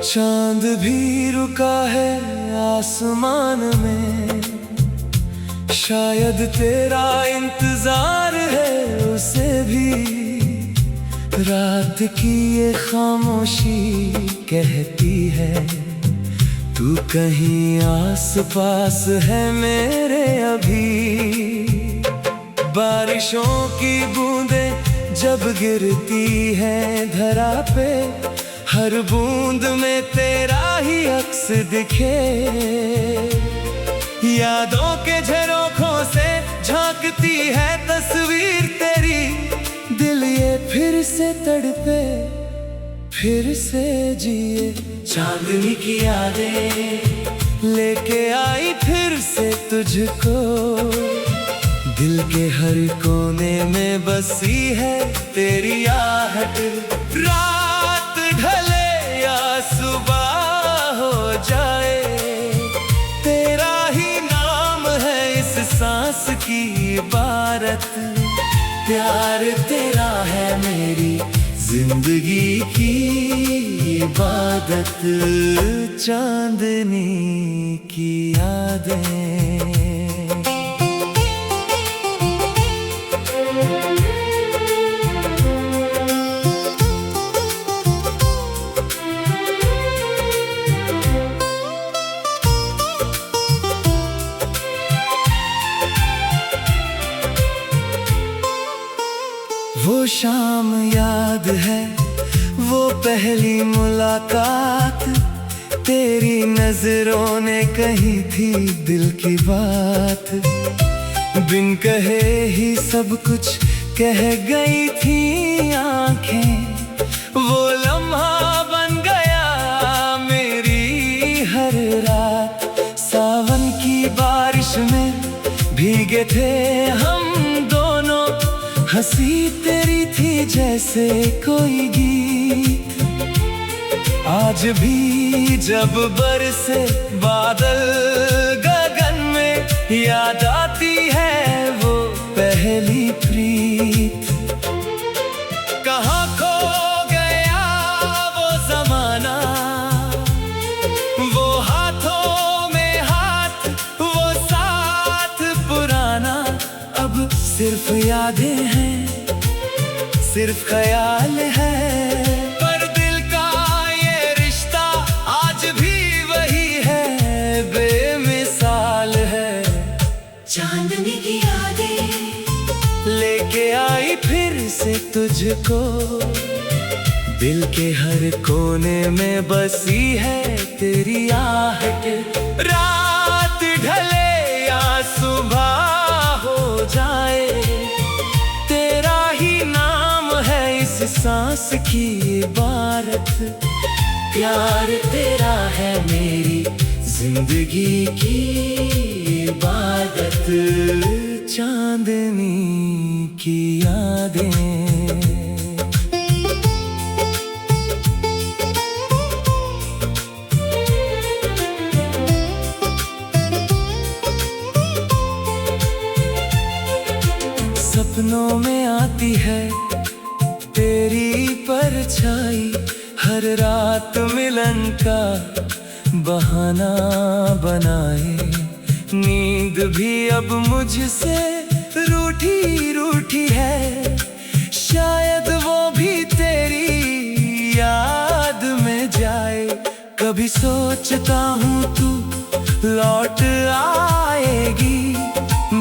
चांद भी रुका है आसमान में, शायद तेरा इंतजार है उसे भी। रात की ये खामोशी कहती है तू कहीं आस पास है मेरे अभी। बारिशों की बूंदें जब गिरती हैं धरा पे, हर बूंद में तेरा ही अक्स दिखे। यादों के झरोखों से झांकती है तस्वीर तेरी, दिल ये फिर से तड़पे फिर से जिए। चांदनी की यादें लेके आई फिर से तुझको, दिल के हर कोने में बसी है तेरी आहट। रात ढले या सुबह हो जाए, तेरा ही नाम है इस सांस की इबारत। प्यार तेरा है मेरी जिंदगी की इबादत। चांदनी की यादें। वो शाम याद है, वो पहली मुलाकात, तेरी नजरों ने कही थी दिल की बात। बिन कहे ही सब कुछ कह गई थी आंखें, वो लम्हा बन गया मेरी हर रात। सावन की बारिश में भीगे थे हम दोनों, हंसी तेरी थी जैसे कोई गीत। आज भी जब बरसे बादल गगन में, याद आती है वो पहली प्रीत। कहाँ खो गया वो जमाना, वो हाथों में हाथ, वो साथ पुराना। अब सिर्फ यादें हैं, सिर्फ ख्याल है, पर दिल का ये रिश्ता आज भी वही है, बेमिसाल है। चांदनी की यादें लेके आई फिर से तुझको, दिल के हर कोने में बसी है तेरी आहट। रात ढले या सुबह हो जाए, तेरा ही नाम है इस सांस की इबारत। प्यार तेरा है मेरी जिंदगी की इबादत। चांदनी की यादें। सपनों में आती है तेरी परछाई, हर रात मिलन का बहाना बनाए। नींद भी अब मुझसे रूठी रूठी है, शायद वो भी तेरी याद में जाए। कभी सोचता हूँ तू लौट आएगी,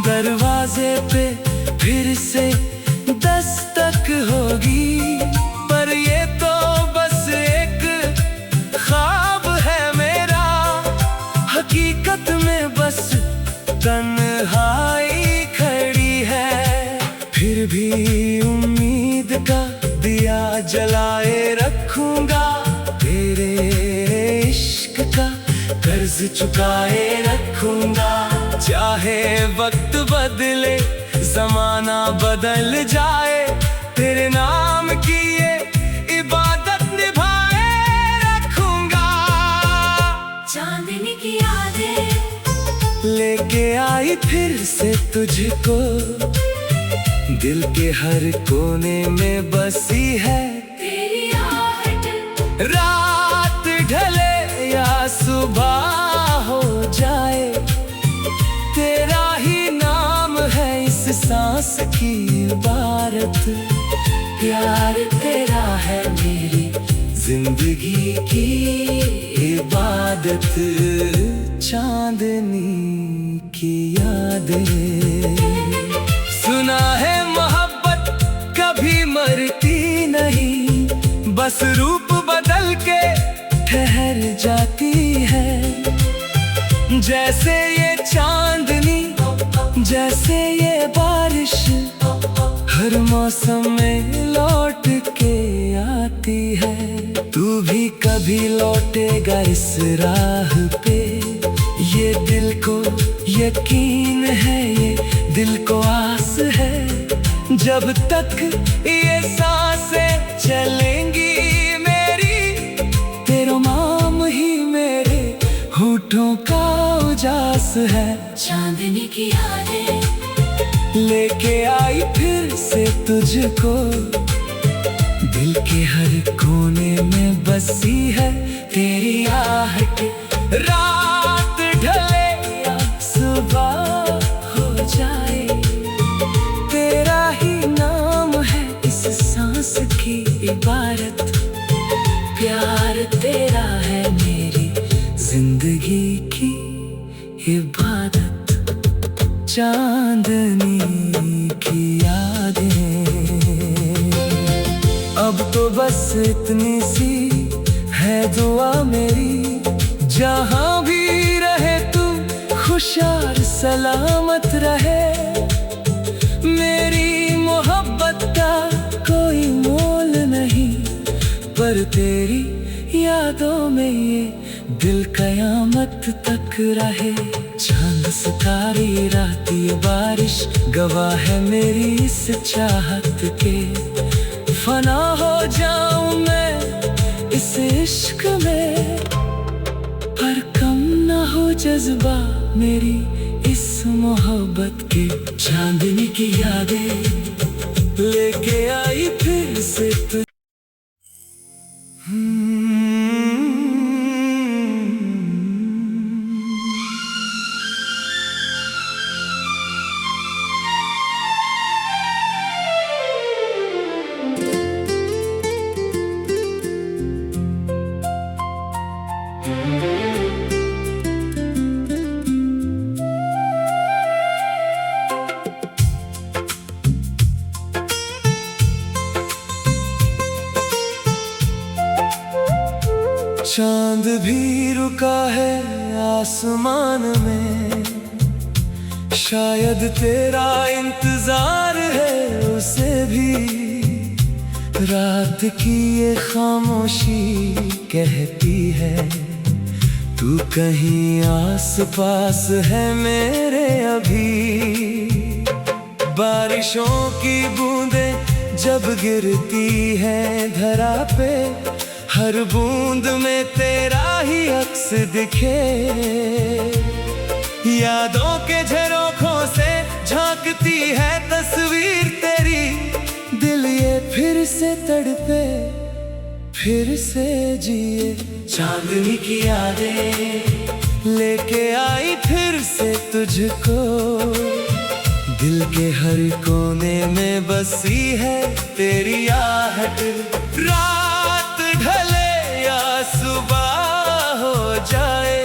दरवाजे पे फिर से दस्तक होगी। पर ये तो बस एक ख्वाब है मेरा, हकीकत में बस तन्हाई खड़ी है। फिर भी उम्मीद का दिया जलाए रखूंगा, झुकाए रखूंगा। चाहे वक्त बदले, जमाना बदल जाए, तेरे नाम की ये इबादत निभाए रखूंगा। चांदनी की यादें लेके आई फिर से तुझको, दिल के हर कोने में बसी है तेरी आहट। रात ढले या सुबह हो जाए, तेरा ही नाम है इस सांस की इबारत। प्यार तेरा है मेरी जिंदगी की इबादत। चांदनी की यादें। सुना है मोहब्बत कभी मरती नहीं, बस रूप बदल के ठहर जाती है। जैसे ये चांदनी, जैसे ये बारिश, हर मौसम में लौट के आती है। तू भी कभी लौटेगा इस राह पे, ये दिल को यकीन है, ये दिल को आस है। जब तक ये सांसें चलेंगी मेरी, तेरा नाम ही मेरे होठों का उजास है। चांदनी की यादें लेके आई फिर से तुझको, दिल के हर कोने में बसी है तेरी आहट। रात ढले या सुबह हो जाए, तेरा ही नाम है इस सांस की इबारत। प्यार तेरा है मेरी जिंदगी की इबादत। चांदनी की यादें। अब तो बस इतनी सी है दुआ मेरी, जहां भी रहे तू खुशहाल सलामत रहे। मेरी मोहब्बत का कोई मोल नहीं, पर तेरी यादों में ये दिल कयामत तक रहे। चांद सितारे रात ये बारिश, गवाह है मेरी इस चाहत के। फना हो जाऊं मैं इस इश्क में, पर कम ना हो जज्बा मेरी इस मोहब्बत के। चांदनी की यादें लेके आई फिर से तू। चांद भी रुका है आसमान में, शायद तेरा इंतजार है उसे भी। रात की ये खामोशी कहती है, तू कहीं आस पास है मेरे अभी। बारिशों की बूंदें जब गिरती हैं धरा पे, हर बूंद में तेरा ही अक्स दिखे। यादों के झरोखों से झांकती है तस्वीर तेरी, दिल ये फिर से तड़पे फिर से जिए। चांदनी की यादें लेके आई फिर से तुझको, दिल के हर कोने में बसी है तेरी आहट। रात ढले या सुबह हो जाए,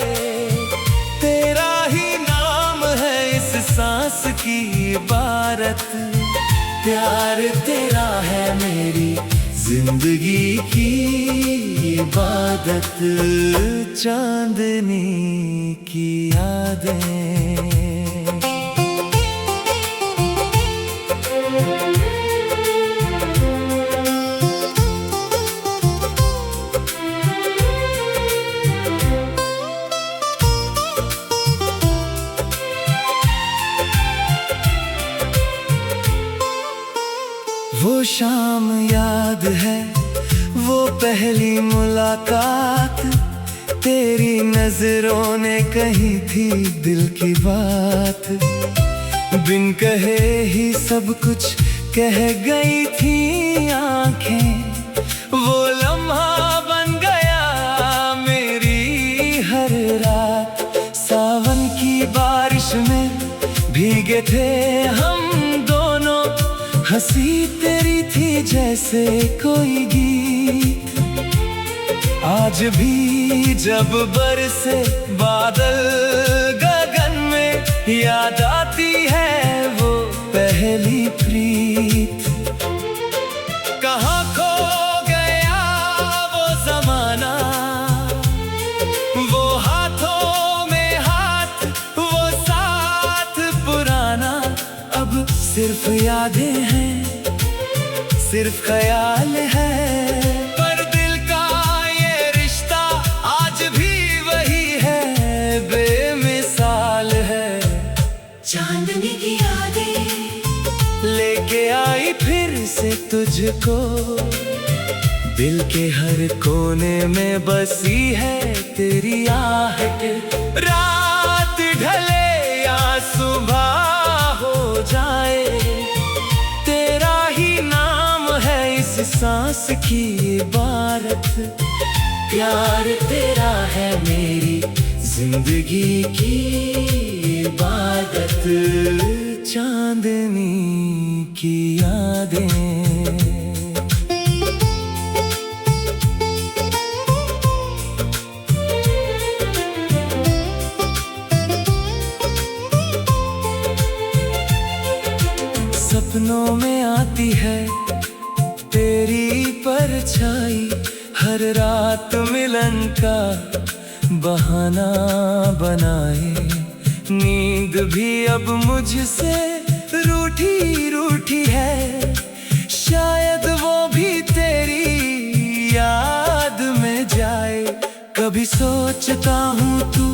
तेरा ही नाम है इस सांस की इबारत। प्यार तेरा है मेरी जिंदगी की इबादत। चांदनी की यादें। पहली मुलाकात तेरी नजरों ने कही थी दिल की बात। बिन कहे ही सब कुछ कह गई थी आंखें। वो लम्हा बन गया मेरी हर रात। सावन की बारिश में भीगे थे हम दोनों। हंसी तेरी थी जैसे कोई गीत। आज भी जब बरसे बादल गगन में, याद आती है वो पहली प्रीत। कहाँ खो गया वो जमाना, वो हाथों में हाथ, वो साथ पुराना। अब सिर्फ यादें हैं, सिर्फ ख्याल है। पर दिल का ये रिश्ता आज भी वही है, बेमिसाल है। चांदनी की यादें लेके आई फिर से तुझको। दिल के हर कोने में बसी है तेरी आहट। रात ढले या सुबह हो जाए, तेरा ही नाम है इस सांस की इबारत। प्यार तेरा है मेरी जिंदगी की इबादत। चांदनी की यादें। सपनों में आती है तेरी परछाई। हर रात मिलन का बहाना बनाए। नींद भी अब मुझसे रूठी रूठी है। शायद वो भी तेरी याद में जाए। कभी सोचता हूँ तू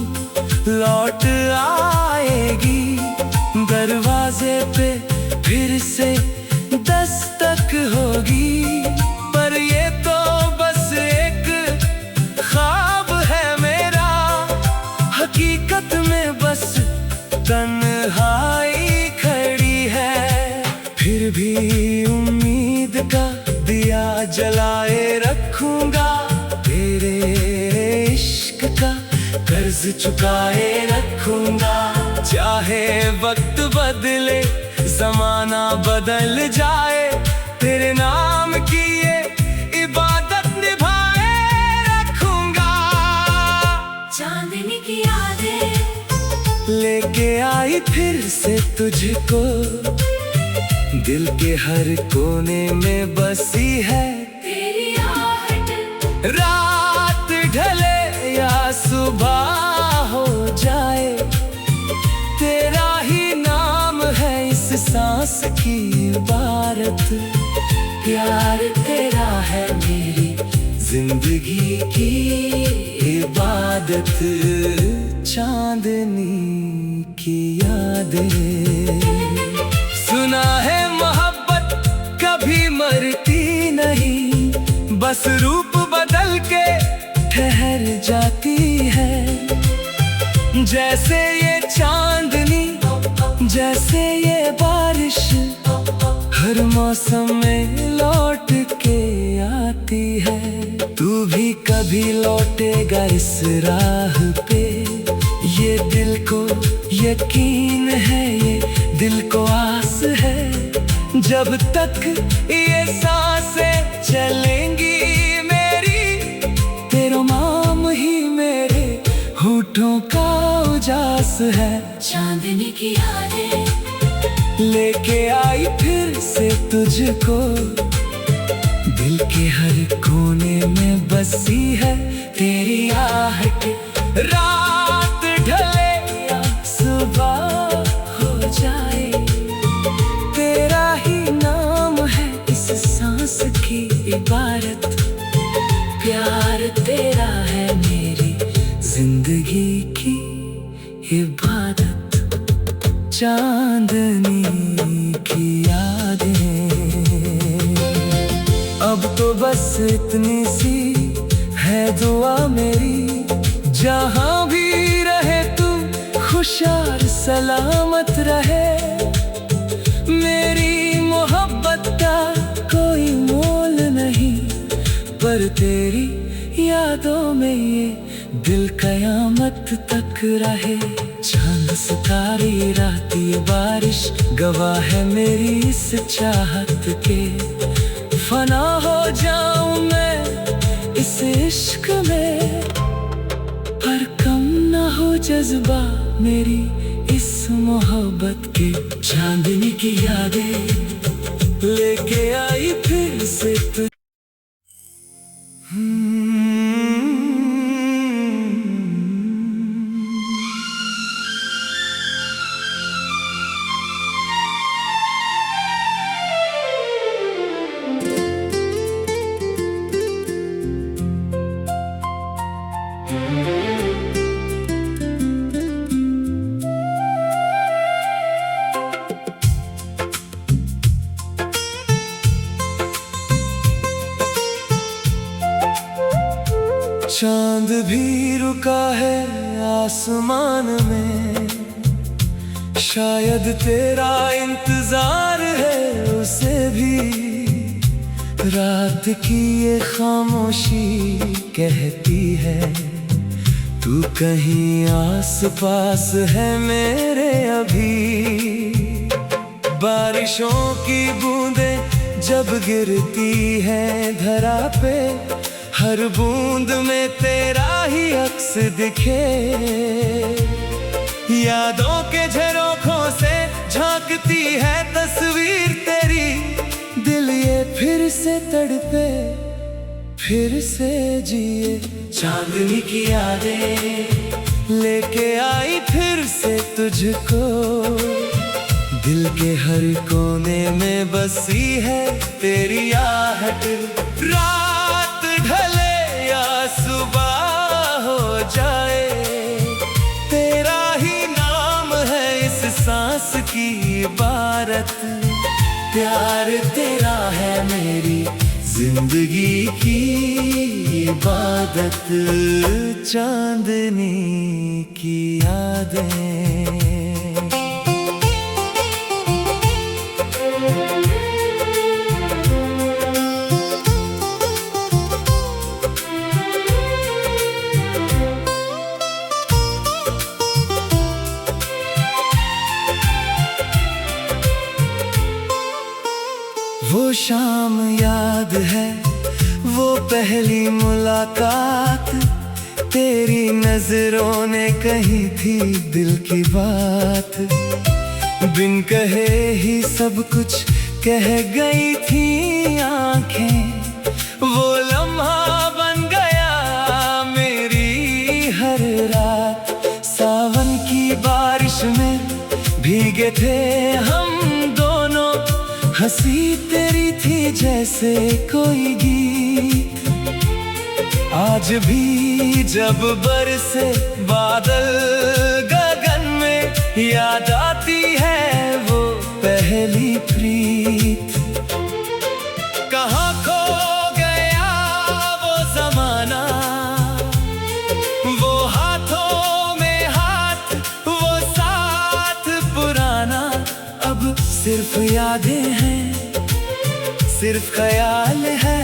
लौट आएगी। दरवाजे पे फिर से दस्तक होगी। पर ये तो बस एक ख्वाब है मेरा। हकीकत में बस तन्हाई खड़ी है। फिर भी उम्मीद का दिया जलाए रखूंगा। तेरे इश्क का कर्ज चुकाए रखूंगा। चाहे वक्त बदले जमाना बदल जाए, तेरे नाम की ये इबादत निभाए रखूंगा। चांदनी की यादें लेके आई फिर से तुझको। दिल के हर कोने में बसी है तेरी आहट। रात ढले या सुबह हो जाए, तेरा ही नाम है इस सांस की इबारत। प्यार तेरा है मेरी जिंदगी की इबादत। चांदनी की यादें। सुना है मोहब्बत कभी मरती नहीं, बस रूप बदल के ठहर जाती है। जैसे ये चांदनी, जैसे ये बारिश, हर मौसम में लौट के आती है। तू भी कभी लौटेगा इस राह पे, ये दिल को यकीन है, ये दिल को आस है। जब तक ये सांसें चलेंगी मेरी, तेरा नाम ही मेरे होठों का उजास है। चांदनी की यादें लेके आई फिर से तुझको। दिल के हर कोने में बसी है तेरी आहट। रात ढले या सुबह हो जाए, तेरा ही नाम है इस सांस की इबारत। प्यार तेरा है मेरी जिंदगी की इबादत। चांदनी की यादें। अब तो बस बस इतनी सी है दुआ मेरी, जहां भी रहे तू खुशहाल सलामत रहे। मेरी मोहब्बत का कोई मोल नहीं, पर तेरी यादों में ये दिल कयामत तक रहे। चांद सितारे रात ये बारिश गवाह है मेरी इस चाहत के। फना हो जाऊं मैं इस इश्क में, पर कम ना हो जज्बा मेरी इस मोहब्बत के। चांदनी की यादें लेके आई फिर से तू। चांद भी रुका है आसमान में, शायद तेरा इंतजार है उसे भी। रात की ये खामोशी कहती है तू कहीं आस पास है मेरे अभी। बारिशों की बूंदें जब गिरती हैं धरा पे, हर बूंद में तेरा ही अक्स दिखे। यादों के झरोखों से झांकती है तस्वीर तेरी, दिल ये फिर से तड़पे फिर से जिए। चांदनी की यादें लेके आई फिर से तुझको, दिल के हर कोने में बसी है तेरी आहट। रात ढले या सुबह हो जाए, तेरा ही नाम है इस सांस की इबारत। प्यार तेरा है मेरी जिंदगी की इबादत। चांदनी की यादें। वो शाम याद है, वो पहली मुलाकात, तेरी नजरों ने कही थी दिल की बात। बिन कहे ही सब कुछ कह गई थी आंखें, वो लम्हा बन गया मेरी हर रात। सावन की बारिश में भीगे थे हम दोनों, हंसी तेरी थी जैसे कोई गीत। आज भी जब बरसे बादल गगन में, याद आती है वो पहली प्रीत। कहाँ खो गया वो जमाना, वो हाथों में हाथ, वो साथ पुराना। अब सिर्फ यादें हैं, सिर्फ ख्याल है,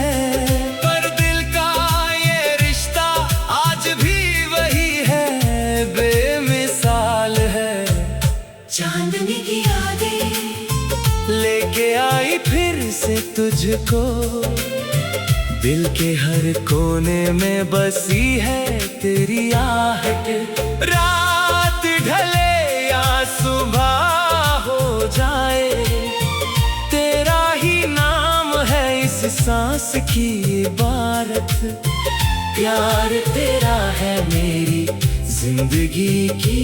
पर दिल का ये रिश्ता आज भी वही है, बेमिसाल है। चांदनी की यादें लेके आई फिर से तुझको, दिल के हर कोने में बसी है तेरी आहट। रात ढले या सुबह हो जाए, तेरा ही नाम है इस सांस की इबारत। प्यार तेरा है मेरी जिंदगी की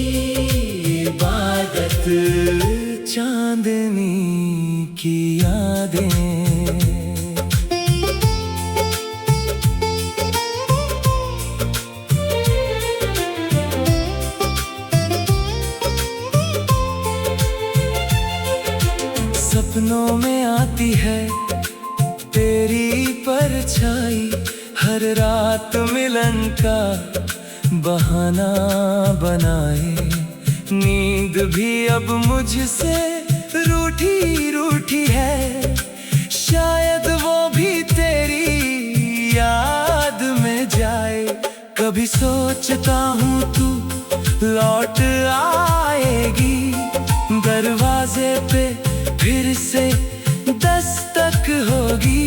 इबादत। चांदनी की यादें। सपनों में आती है तेरी परछाई, हर रात मिलन का बहाना बनाए। नींद भी अब मुझसे रूठी रूठी है, शायद वो भी तेरी याद में जाए। कभी सोचता हूँ तू लौट आएगी, दरवाजे पे फिर से दस्तक होगी।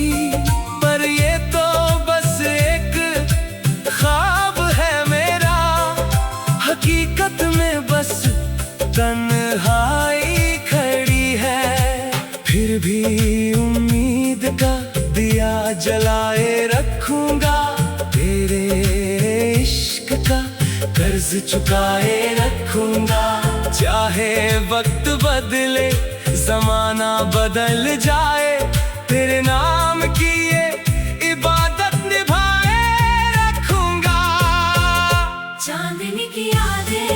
पर ये तो बस एक ख्वाब है मेरा, हकीकत में बस तन्हाई खड़ी है। फिर भी उम्मीद का दिया जलाए रखूंगा, तेरे इश्क का कर्ज चुकाए रखूंगा। चाहे वक्त बदले जमाना बदल जाए, तेरे नाम की ये इबादत निभाए रखूंगा। चांदनी की यादें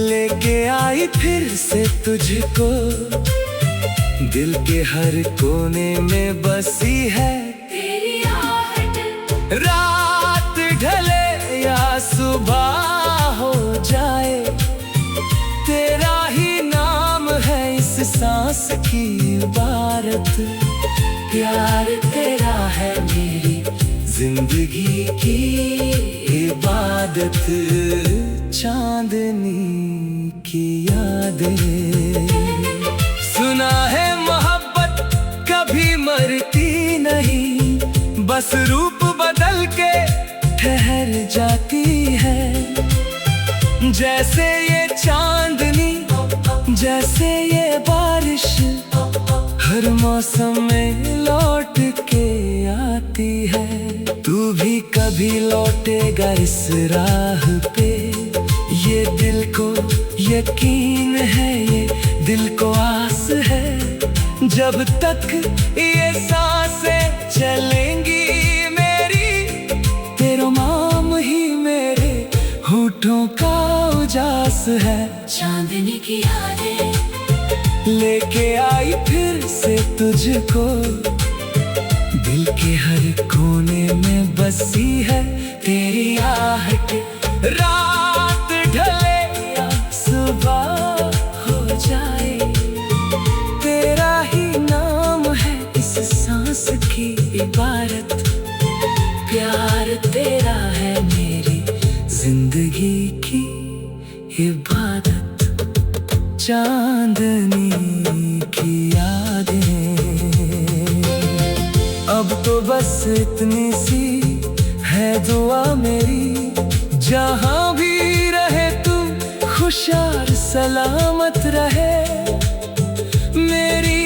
लेके आई फिर से तुझको, दिल के हर कोने में बसी है तेरी आहट। रात ढले या सुबह हो जाए, तेरा ही नाम है इस सांस की इबारत। प्यार तेरा है मेरी जिंदगी की इबादत। चांदनी की यादें। सुना है मोहब्बत कभी मरती नहीं, बस रूप बदल के ठहर जाती है। जैसे ये चांदनी, जैसे ये बारिश, हर मौसम में लौट के आती है। तू भी कभी लौटेगा इस राह पे, ये दिल को यकीन है, ये दिल को आस है। जब तक ये सांसें चलेंगी मेरी, तेरा नाम ही मेरे होठों का उजास है। चांदनी की यादें लेके आई फिर से तुझको, दिल के हर कोने में बसी है तेरी आहट। रात ढले या सुबह हो जाए, तेरा ही नाम है इस सांस की इबारत। प्यार तेरा है मेरी जिंदगी की इबादत। चांदनी की यादें। अब तो बस इतनी सी है दुआ मेरी, जहां भी रहे तू खुशहाल सलामत रहे। मेरी